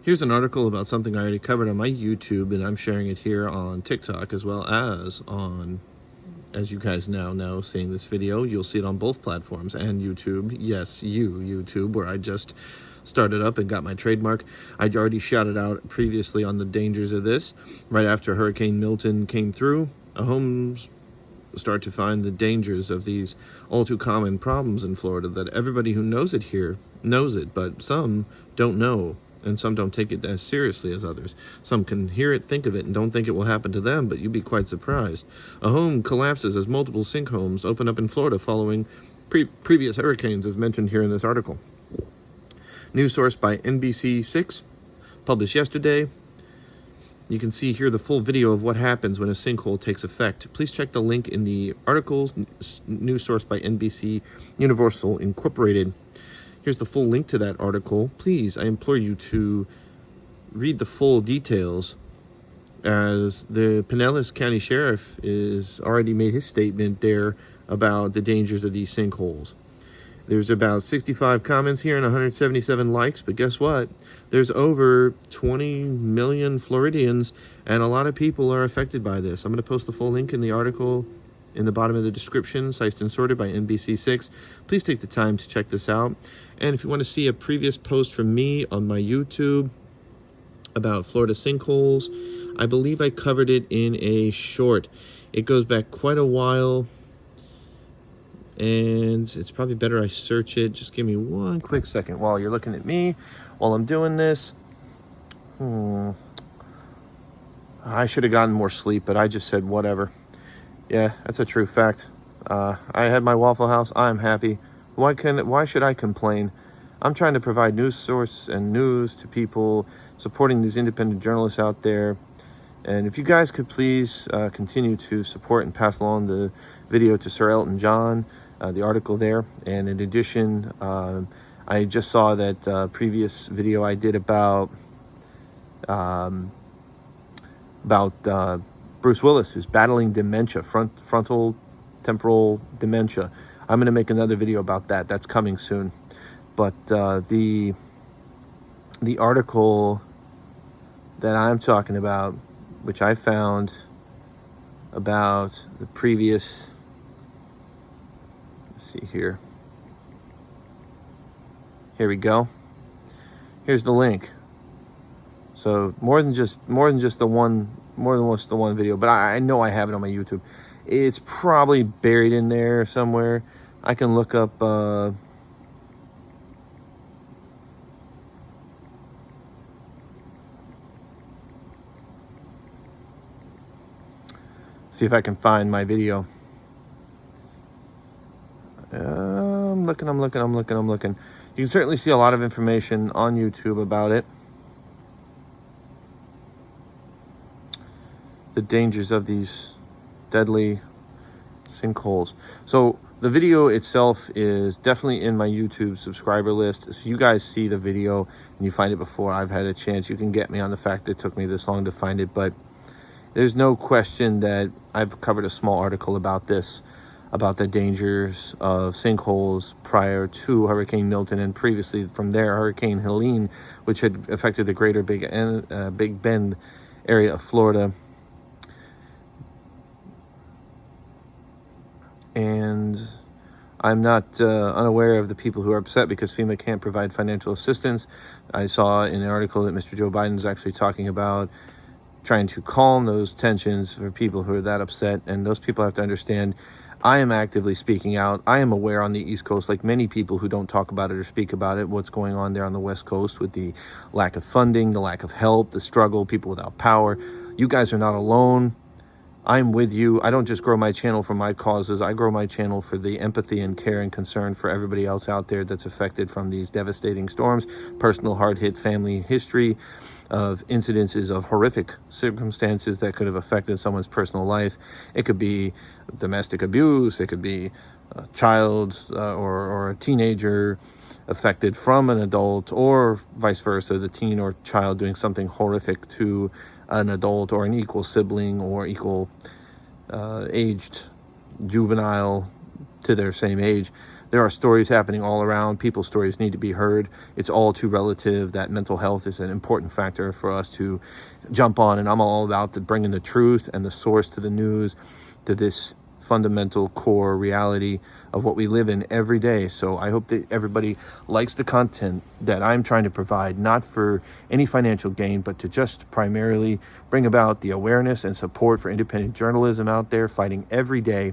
Here's an article about something I already covered on my YouTube, and I'm sharing it here on TikTok as well as on, as you guys now know, seeing this video, you'll see it on both platforms and YouTube. Yes, YouTube, where I just started up and got my trademark. I'd already shouted out previously on the dangers of this. Right after Hurricane Milton came through, homes start to find the dangers of these all too common problems in Florida that everybody who knows it here knows it, but some don't know. And some don't take it as seriously as others. Some can hear it, think of it, and don't think it will happen to them, but you'd be quite surprised. A home collapses as multiple sinkholes open up in Florida following previous hurricanes, as mentioned here in this article. News source by NBC6, published yesterday. You can see here the full video of what happens when a sinkhole takes effect. Please check the link in the article's news source by NBC Universal Incorporated. Here's the full link to that article. Please, I implore you to read the full details, as the Pinellas County Sheriff is already made his statement there about the dangers of these sinkholes. There's about 65 comments here and 177 likes, but guess what? There's over 20 million Floridians, and a lot of people are affected by this. I'm going to post the full link in the article in the bottom of the description, sized and sorted by NBC6. Please take the time to check this out. And if you want to see a previous post from me on my YouTube about Florida sinkholes, I believe I covered it in a short. It goes back quite a while, and it's probably better I search it. Just give me one quick second while you're looking at me while I'm doing this. I should have gotten more sleep, but I just said whatever. Yeah, that's a true fact. I had my Waffle House. I'm happy. Why should I complain? I'm trying to provide news source and news to people, supporting these independent journalists out there. And if you guys could please continue to support and pass along the video to Sir Elton John, the article there. And in addition, I just saw that previous video I did about Bruce Willis, who's battling dementia, frontal temporal dementia. I'm going to make another video about that. That's coming soon. But the article that I'm talking about, which I found about the previous, let's see here. Here we go. Here's the link. So more than just the one video, but I know I have it on my YouTube. It's probably buried in there somewhere. I can look up see if I can find my video. I'm looking. You can certainly see a lot of information on YouTube about it. The dangers of these deadly sinkholes. So the video itself is definitely in my YouTube subscriber list. If you guys see the video and you find it before I've had a chance, you can get me on the fact that it took me this long to find it. But there's no question that I've covered a small article about this, about the dangers of sinkholes prior to Hurricane Milton, and previously from there, Hurricane Helene, which had affected the greater Big Bend area of Florida. And I'm not unaware of the people who are upset because FEMA can't provide financial assistance. I saw in an article that Mr. Joe Biden is actually talking about trying to calm those tensions for people who are that upset. And those people have to understand, I am actively speaking out. I am aware on the East Coast, like many people who don't talk about it or speak about it, what's going on there on the West Coast with the lack of funding, the lack of help, the struggle, people without power. You guys are not alone. I'm with you. I don't just grow my channel for my causes. I grow my channel for the empathy and care and concern for everybody else out there that's affected from these devastating storms, personal hard-hit family history of incidences of horrific circumstances that could have affected someone's personal life. It could be domestic abuse. It could be a child or a teenager affected from an adult, or vice versa, the teen or child doing something horrific to an adult or an equal sibling or equal aged juvenile to their same age. There are stories happening all around. People's stories need to be heard. It's all too relative that mental health is an important factor for us to jump on. And I'm all about bringing the truth and the source to the news, to this fundamental core reality of what we live in every day. So I hope that everybody likes the content that I'm trying to provide, not for any financial gain, but to just primarily bring about the awareness and support for independent journalism out there, fighting every day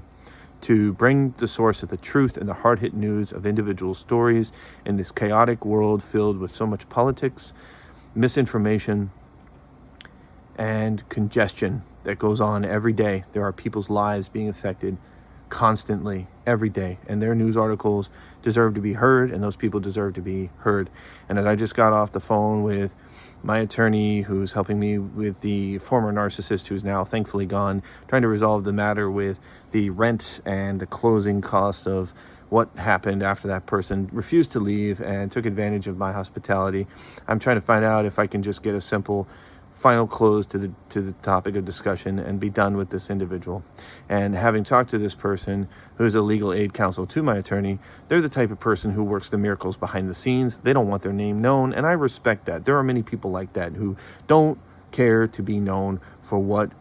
to bring the source of the truth and the hard-hit news of individual stories in this chaotic world filled with so much politics, misinformation, and congestion that goes on every day. There are people's lives being affected constantly every day, and their news articles deserve to be heard, and those people deserve to be heard. And as I just got off the phone with my attorney who's helping me with the former narcissist who's now thankfully gone, trying to resolve the matter with the rent and the closing costs of what happened after that person refused to leave and took advantage of my hospitality. I'm trying to find out if I can just get a simple final close to the topic of discussion and be done with this individual. And having talked to this person who is a legal aid counsel to my attorney, they're the type of person who works the miracles behind the scenes. They don't want their name known, and I respect that. There are many people like that who don't care to be known for what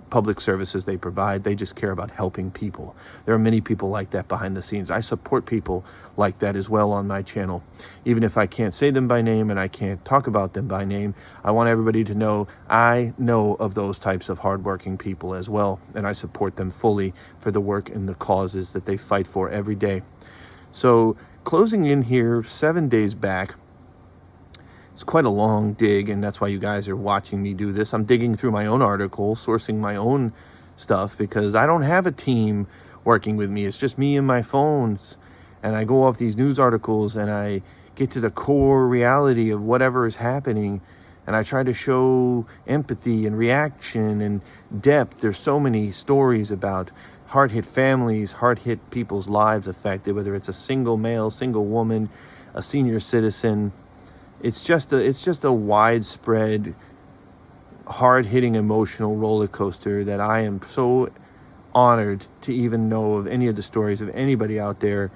public services they provide. They just care about helping people. There are many people like that behind the scenes. I support people like that as well on my channel. Even if I can't say them by name and I can't talk about them by name, I want everybody to know I know of those types of hardworking people as well, and I support them fully for the work and the causes that they fight for every day. So closing in here 7 days back, it's quite a long dig, and that's why you guys are watching me do this. I'm digging through my own article, sourcing my own stuff, because I don't have a team working with me. It's just me and my phones. And I go off these news articles and I get to the core reality of whatever is happening. And I try to show empathy and reaction and depth. There's so many stories about hard-hit families, hard-hit people's lives affected, whether it's a single male, single woman, a senior citizen. It's just a widespread, hard-hitting emotional roller coaster that I am so honored to even know of any of the stories of anybody out there,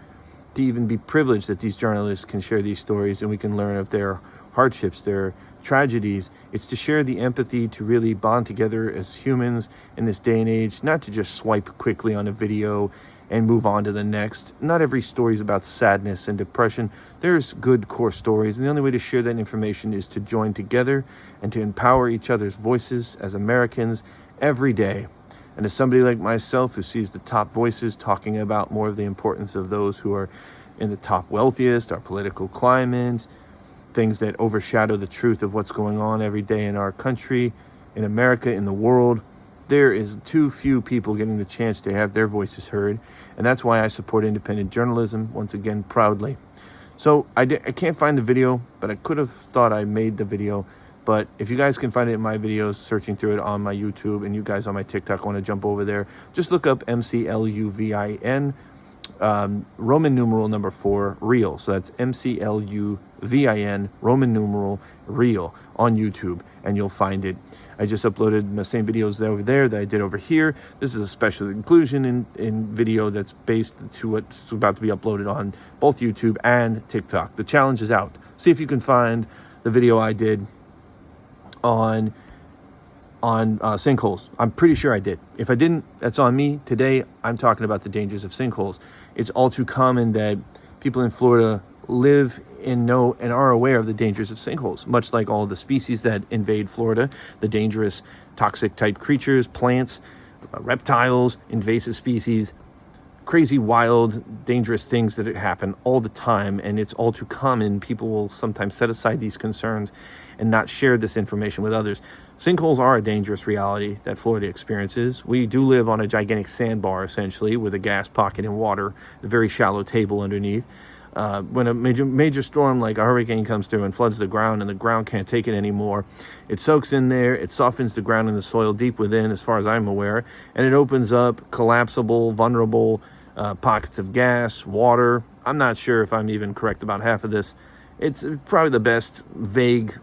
to even be privileged that these journalists can share these stories and we can learn of their hardships, their tragedies. It's to share the empathy, to really bond together as humans in this day and age, not to just swipe quickly on a video and move on to the next. Not every story is about sadness and depression. There's good core stories, and the only way to share that information is to join together and to empower each other's voices as Americans every day. And as somebody like myself who sees the top voices talking about more of the importance of those who are in the top wealthiest, our political climate, things that overshadow the truth of what's going on every day in our country, in America, in the world, there is too few people getting the chance to have their voices heard. And that's why I support independent journalism, once again, proudly. So I can't find the video, but I could have thought I made the video. But if you guys can find it in my videos, searching through it on my YouTube, and you guys on my TikTok want to jump over there, just look up MCLUVIN, Roman numeral number 4, real. So that's MCLUVIN, Roman numeral real on YouTube, and you'll find it. I just uploaded the same videos over there that I did over here. This is a special inclusion in video that's based to what's about to be uploaded on both YouTube and TikTok. The challenge is out. See if you can find the video I did on sinkholes. I'm pretty sure I did. If I didn't, that's on me. Today, I'm talking about the dangers of sinkholes. It's all too common that people in Florida live and know and are aware of the dangers of sinkholes, much like all the species that invade Florida, the dangerous toxic type creatures, plants, reptiles, invasive species, crazy, wild, dangerous things that happen all the time. And it's all too common. People will sometimes set aside these concerns and not share this information with others. Sinkholes are a dangerous reality that Florida experiences. We do live on a gigantic sandbar, essentially, with a gas pocket and water, a very shallow table underneath. When a major storm like a hurricane comes through and floods the ground and the ground can't take it anymore, it soaks in there, it softens the ground and the soil deep within, as far as I'm aware, and it opens up collapsible, vulnerable pockets of gas, water. I'm not sure if I'm even correct about half of this. It's probably the best vague,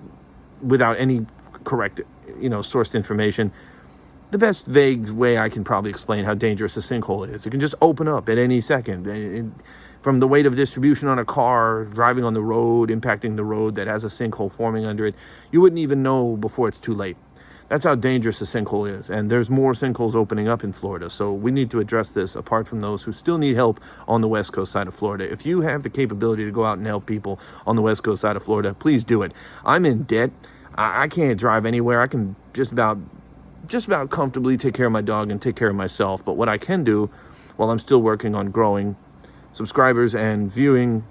without any correct, sourced information, the best vague way I can probably explain how dangerous a sinkhole is. It can just open up at any second. from the weight of distribution on a car, driving on the road, impacting the road that has a sinkhole forming under it. You wouldn't even know before it's too late. That's how dangerous a sinkhole is. And there's more sinkholes opening up in Florida. So we need to address this apart from those who still need help on the West Coast side of Florida. If you have the capability to go out and help people on the West Coast side of Florida, please do it. I'm in debt. I can't drive anywhere. I can just about comfortably take care of my dog and take care of myself. But what I can do while I'm still working on growing subscribers and viewing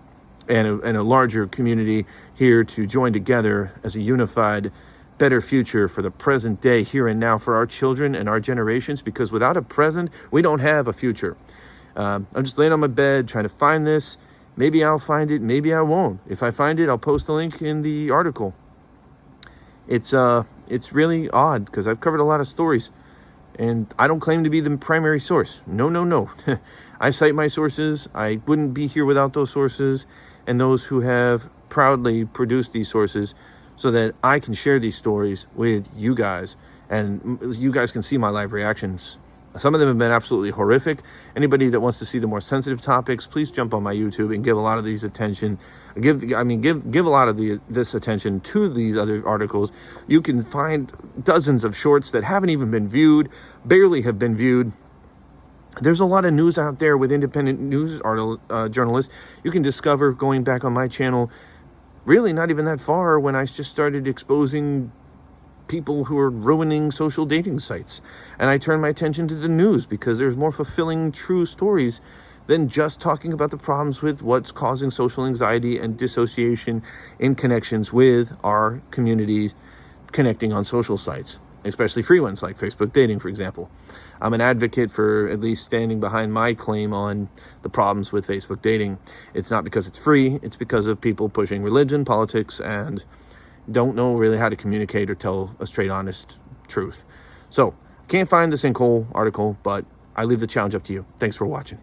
and a larger community here to join together as a unified, better future for the present day, here and now, for our children and our generations, because without a present, we don't have a future. I'm just laying on my bed trying to find this. Maybe I'll find it, maybe I won't. If I find it, I'll post a link in the article. It's really odd because I've covered a lot of stories and I don't claim to be the primary source. No. I cite my sources. I wouldn't be here without those sources and those who have proudly produced these sources, so that I can share these stories with you guys and you guys can see my live reactions. Some of them have been absolutely horrific. Anybody that wants to see the more sensitive topics, please jump on my YouTube and give a lot of these attention. Give a lot of this attention to these other articles. You can find dozens of shorts that haven't even been viewed, barely have been viewed. There's a lot of news out there with independent news journalists. You can discover going back on my channel really not even that far when I just started exposing people who are ruining social dating sites. And I turned my attention to the news because there's more fulfilling, true stories than just talking about the problems with what's causing social anxiety and dissociation in connections with our community connecting on social sites, especially free ones like Facebook dating, for example. I'm an advocate for at least standing behind my claim on the problems with Facebook dating. It's not because it's free, it's because of people pushing religion, politics, and don't know really how to communicate or tell a straight, honest truth. So, can't find the sinkhole article, but I leave the challenge up to you. Thanks for watching.